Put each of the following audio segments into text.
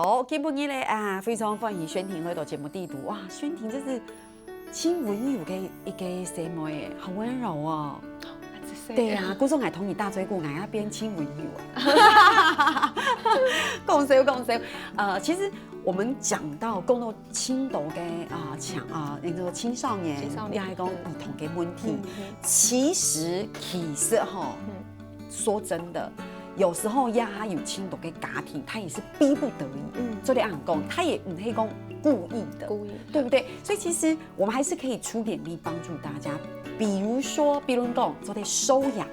好，今晡日咧啊，非常歡迎宣婷來到節目地圖。哇，宣婷真是輕溫柔嘅一個姐妹，好溫柔哦。對啊，嗰種係同你大嘴鼓，俺那邊輕溫柔啊。講笑，其實我們講到青島嘅那個青少年，又係講兒童嘅問題，其實哈，說真的。有時候呀，有青島嘅家庭，他也是逼不得已，做啲按講，他也唔係講故意的，對不對？所以其實我們還是可以出點力幫助大家，比如說講做啲收養、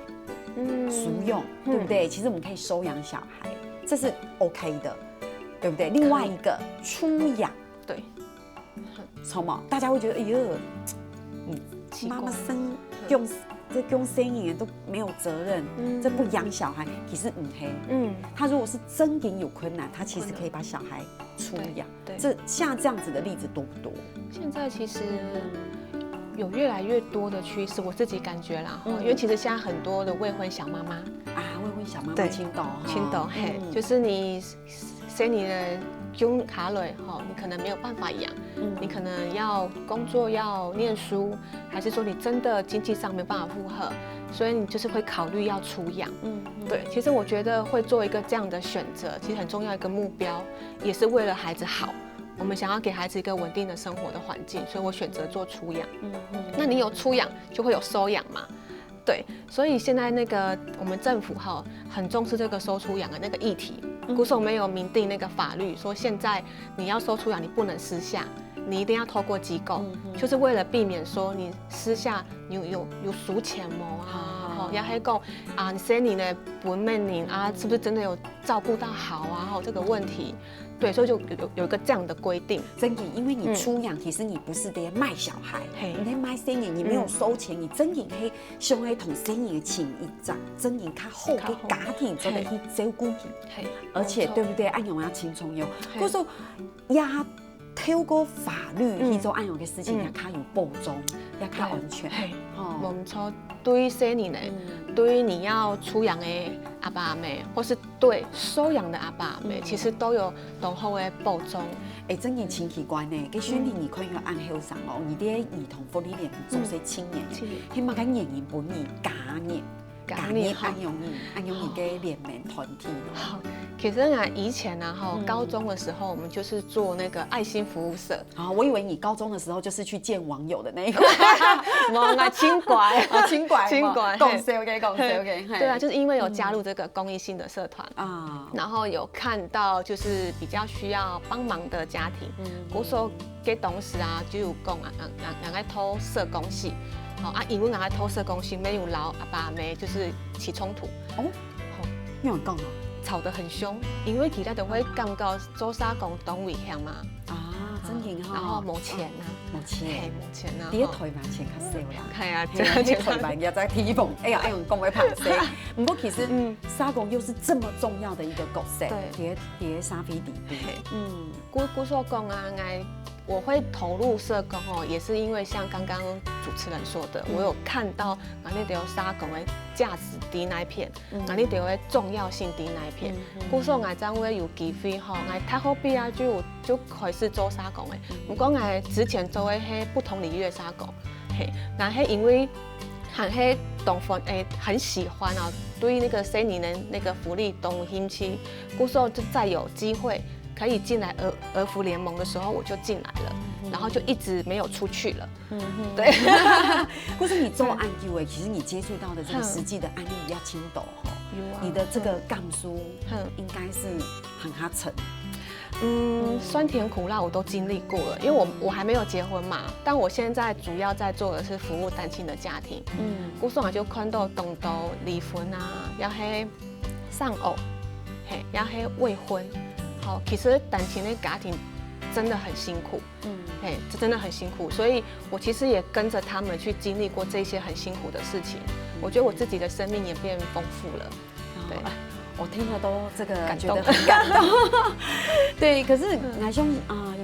書養，對不對？其實我們可以收養小孩，這是 OK 的，對不對？另外一個出養，對，什麼？大家會覺得，哎呦，媽媽生用。這供生人都沒有責任，這不養小孩，其實唔係。他如果是真的有困難，他其實可以把小孩出養。這像這樣子的例子多不多？現在其實有越來越多的趨勢，我自己感覺啦，因為其實現在很多的未婚小媽媽啊，未婚小媽媽青島，嘿，就是你生你的供下來哈，你可能沒有辦法養，你可能要工作要念書，還是說你真的經濟上沒辦法負荷，所以你就是會考慮要出養。對，其實我覺得會做一個這樣的選擇，其實很重要一個目標，也是為了孩子好。我們想要給孩子一個穩定的生活的環境，所以我選擇做出養。那你有出養，就會有收養嘛？對，所以現在那個我們政府哈很重視這個收出養的那個議題。古時候沒有明定那個法律，說現在你要收出養，你不能私下，你一定要透過機構，就是為了避免說你私下有數錢冇啊，也係講啊，你生你的本命年啊，是不是真的有照顧到好啊？這個問題，對，所以就有一個這樣的規定。真的，因為你出養，其實你不是得賣小孩，你得賣生人，你沒有收錢，你真的可以想去同生人情誼集，真人較好嘅家庭做得去照顧佢，而且對不對？按用要輕鬆用，嗰時候呀，透過法律去做按用嘅事情，也較有保障，也較安全。冇錯，對生人咧，對你要出養嘅阿爸阿妹，或是對收養的阿爸阿妹，其實都有良好嘅保障。真係真奇怪呢！佢宣婷，你可以去按後上哦，你啲兒童福利聯盟做些青年，起碼佢年年本年假年按用你嘅聯盟團體。好，其實啊，以前啊，高中的時候，我們就是做那個愛心服務社。我以為你高中的時候就是去見網友的那一個。冇啊，輕軌，輕軌，講笑嘅。對啊，就是因為有加入這個公益性的社團啊，然後有看到就是比較需要幫忙的家庭，嗰時候嘅同事啊就有講啊，人家偷社工系。因為人家偷社工系，沒有老阿爸阿妹就是起衝突。有人講啊，吵得很兇，因為其他都會感覺做社工當危險嘛。真嘅哈。然後冇錢啊，冇錢啊。第一台灣錢較少啦。係啊，第一台灣又在提防，哎呀，講會拍死。不過其實社工又是這麼重要的一個角色，喺社會底邊。古所講啊，我會投入社工也是因為像剛剛主持人說的，我有看到我哋條社工的價值喺那片，我哋條嘅重要性喺那片。古所我將會有機會我太好畢業就開始做社工嘅。不過我之前做嘅係不同領域嘅社工，我係因為和係同分很喜歡啊，對那個青年人那個福利動有興趣，古所就再有機會。可以進來兒福聯盟的時候，我就進來了，然後就一直沒有出去了。對。或是你做案例，其實你接觸到的這個實際的案例比較輕抖哈。你的這個感受應該是很哈沉。酸甜苦辣我都經歷過了，因為我還沒有結婚嘛，但我現在主要在做的是服務單親的家庭。古時候就看到動到離婚啊，要係喪偶，要係未婚。其實單親的家庭真的很辛苦，這真的很辛苦，所以我其實也跟着他們去經歷過這些很辛苦的事情。我覺得我自己的生命也變豐富了。對，我聽了都這個覺得很感動。對，可是我想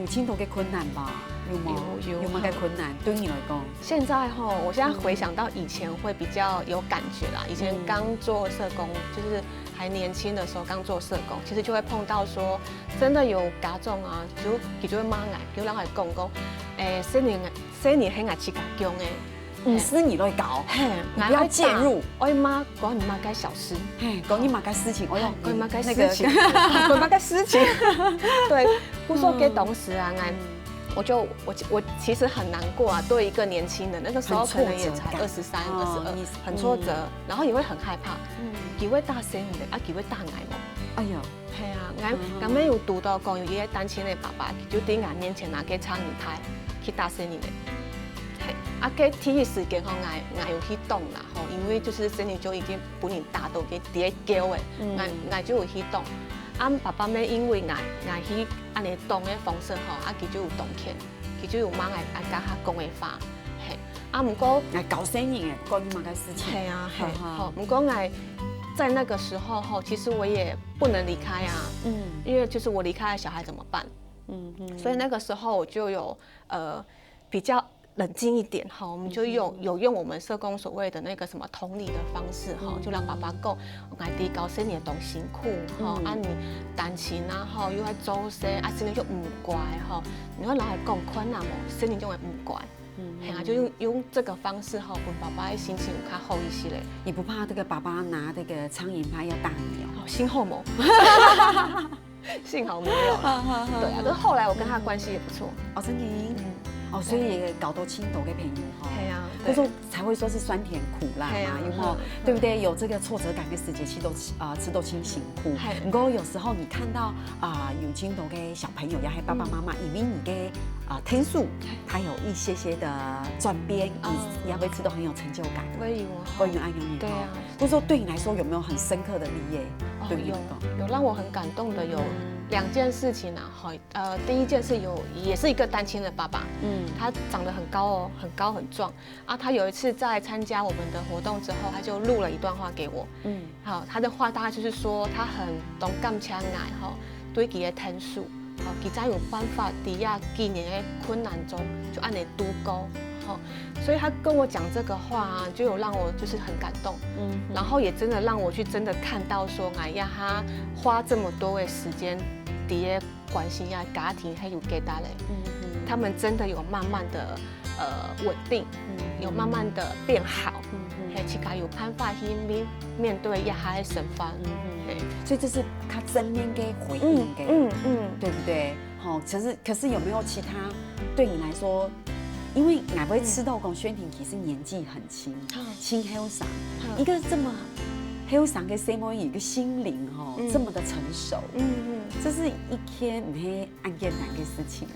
有青島嘅困難吧。有吗？该困难对你来讲？现在我现在回想到以前会比较有感觉啦。以前刚做社工，就是还年轻的时候刚做社工，其实就会碰到说，真的有家长啊，就会骂我，就让我讲，生年很爱去家强的。唔是你来搞，嘿，不要介入。我妈讲你妈该小事，嘿，讲你妈该事情，我用你妈该事情，我妈该事情。对，不说给董事啊，我其实很难过啊。对一个年轻人，那个时候可能也才23、22，很挫折，然后也会很害怕。几位大声的，啊，几位大奶嘛。哎呦，系啊，我们有读到讲有一个单亲的爸爸，就伫5年前拿去苍蝇台去大声的。啊，个体育时间我有去动啦，因为就是身体就已经不能大到给伫叫的，我就有去动。啊，爸爸们因为我去安尼动的方式啊，佢就有动起，佢就有忙来甲他讲的话，嘿。啊，不过我搞生人诶，讲你妈个事情。系啊，不过我在那个时候其实我也不能离开啊，因为就是我离开了小孩怎么办？所以那个时候我就有比较冷静一点我们就有用我们社工所谓的那个什么同理的方式就让爸爸讲，我哋搞生年懂辛苦啊你单亲啊又喺做事啊生年就唔乖你要拿来讲困难生年就会唔乖。就用这个方式让爸爸的心情有较好一些嘞。你不怕这个爸爸拿这个苍蝇拍要打你幸好没，幸好没有。对啊，可是后来我跟他关系也不错。真的。所以也搞到亲友的朋友对啊，或者说才会说是酸甜苦辣嘛，有没有？对不对？有这个挫折感跟时节，其实都吃都清辛苦。不过有时候你看到有亲友的小朋友，也还爸爸妈妈，因为你的天数，他有一些的转变，你也会吃都很有成就感。会有爱有你。对啊。或者说对你来说有没有很深刻的历练？有让我很感动的有2件事情第一件是也是一个单亲的爸爸，他长得很高很高很壮啊。他有一次在参加我们的活动之后，他就录了一段话给我，他的话大概就是说他很懂感情爱对自己的天数，其实有办法在几年的困难中就按你度过。所以他跟我讲这个话就有让我就是很感动，然后也真的让我去真的看到说，他花这么多的时间，在关心家庭还有给他嘞，他们真的有慢慢的稳定，有慢慢的变好，其实有办法去面对他的身份，所以这是他正面给回应给，对不对？可是有没有其他对你来说？因为我会吃到讲宣婷其实年纪很轻，轻后生，一个这么后生的小妹，一个心灵这么的成熟，这是一件唔系案件难的事情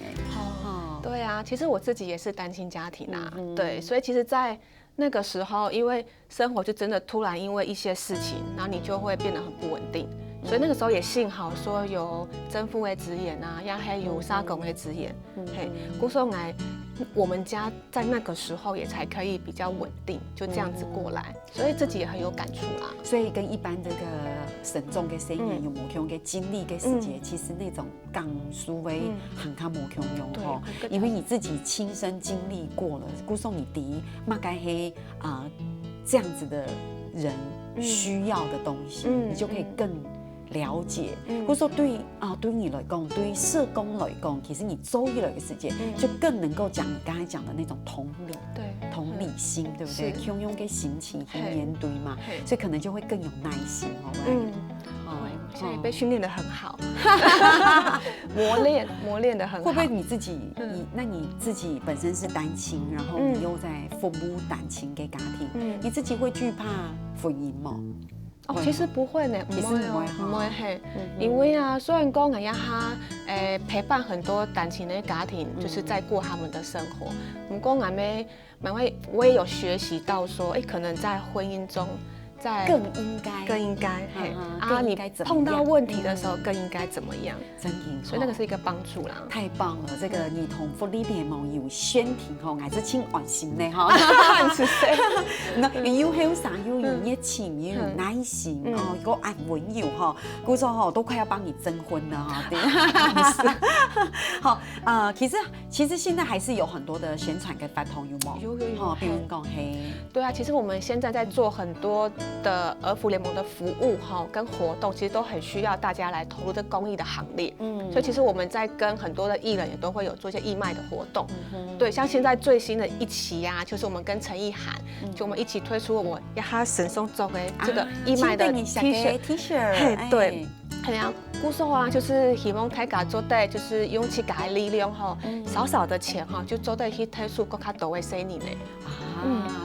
对啊，其实我自己也是单亲家庭对，所以其实，在那个时候，因为生活就真的突然因为一些事情，然后你就会变得很不稳定。所以那个时候也幸好说有曾父的指引还有社工的指引，故说我们家在那个时候也才可以比较稳定，就这样子过来，所以自己也很有感触啦。所以跟一般这个省重的生意有无同的经历跟时节，其实那种港思维很他无同用因为你自己亲身经历过了，故说你第嘛该黑这样子的人需要的东西，你就可以更了解，或者说对你来讲，对社工来讲，其实你周一了一个时间，就更能够讲你刚才讲的那种同理，同理心，对不对？用嘅心情去面对嘛，所以可能就会更有耐心现在被训练得很好，磨练得很好。会不会你自己，你自己本身是单亲，然后你又在父母单亲嘅家庭，你自己会惧怕婚姻吗？其实不会呢，其实不会因为虽然讲陪伴很多单亲的家庭，就是在过他们的生活。不过我也有学习到说，可能在婚姻中，更应该，你碰到问题的时候更应该怎么样？真的，所以那个是一个帮助啦。太棒了，这个你同福利联盟有宣婷我是请安心的是谁？那有后生有有情又有耐心哦，又爱温柔哈，姑说哈都快要帮你征婚了哈，对，好其实现在还是有很多的宣传跟发通有冇？有，比如讲嘿，对啊，其实我们现在在做很多的儿福联盟的服务哈，跟活动，其实都很需要大家来投入这公益的行列。所以其实我们在跟很多的艺人也都会有做一些义卖的活动。对，像现在最新的一期啊，就是我们跟陈意涵，就我们一起推出我要他神送走的这个义卖的 T 恤，嘿，对。哎呀，姑说啊，就是希望大家做对，就是用自己的力量哈，少少的钱哈，就做对去推出更加多的生意呢。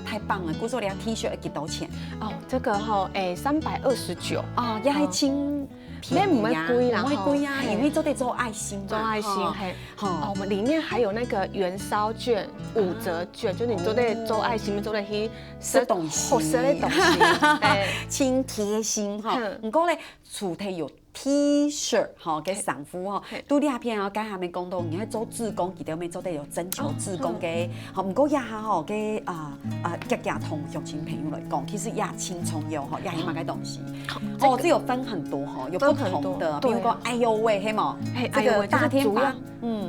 太棒了！姑说你要 T 恤要几多钱？哦，这个哈，329哦，也还轻。没不会贵啦，不会贵啊，因为都得做爱心，做爱心嘿。哦，我们里面还有那个元宵券、5折券，就你都得做爱心，做得去吃东西，吃的东西，真贴心哈。不过咧，厝体有 T 恤哈，给sản婦哈，拄你下片啊，該下面講到，而家做志工，其實咪做得有徵求志工嘅，好唔過也下吼，給家同鄉親朋友來講，其實也輕鬆有哈，也起碼嘅東西。哦，這有分很多哈，有不同的，比如講哎呦喂，嘿嘛，這個大天發，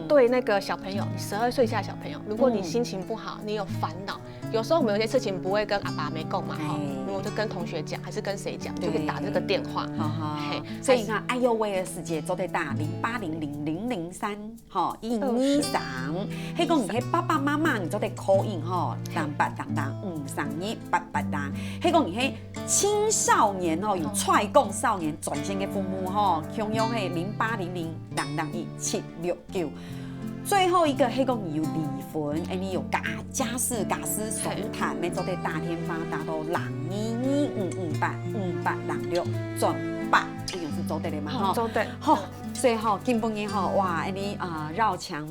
對那個小朋友，12歲以下小朋友，如果你心情不好，你有煩惱，有時候我們有些事情不會跟阿爸阿媽講嘛，哈，我就跟同學講，還是跟誰講，就可以打這個電話，所以。哎呦喂的世界做得打08000003吼123，迄個唔係爸爸媽媽，你做得 call in 吼38553288，迄個唔係青少年吼有踹共少年專線嘅父母吼，向用係080000021769。最後一個迄個你有離婚，你有家事相談，你做得大天發打到0225585866轉8。這樣是做得的嘛？做得。好，所以哈，今晡日哈，哇，你繞牆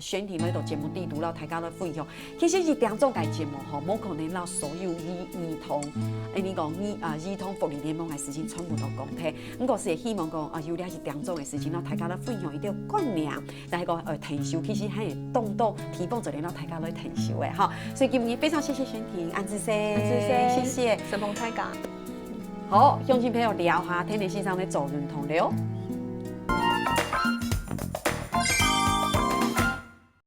選題呢度節目地圖，讓大家來分享。其實是兩種嘅節目哈，冇可能讓所有兒童，你講兒童福利聯盟嘅事情全部都講聽。咁個是希望講有啲係兩種嘅事情，讓大家來分享一啲觀念，但係個提修其實係動動提供咗嚟讓大家來提修嘅哈。所以今晡日非常謝謝選題，安子生，謝謝，沈鵬大家。好，鄉親朋友聊下，天地線上的走人同流。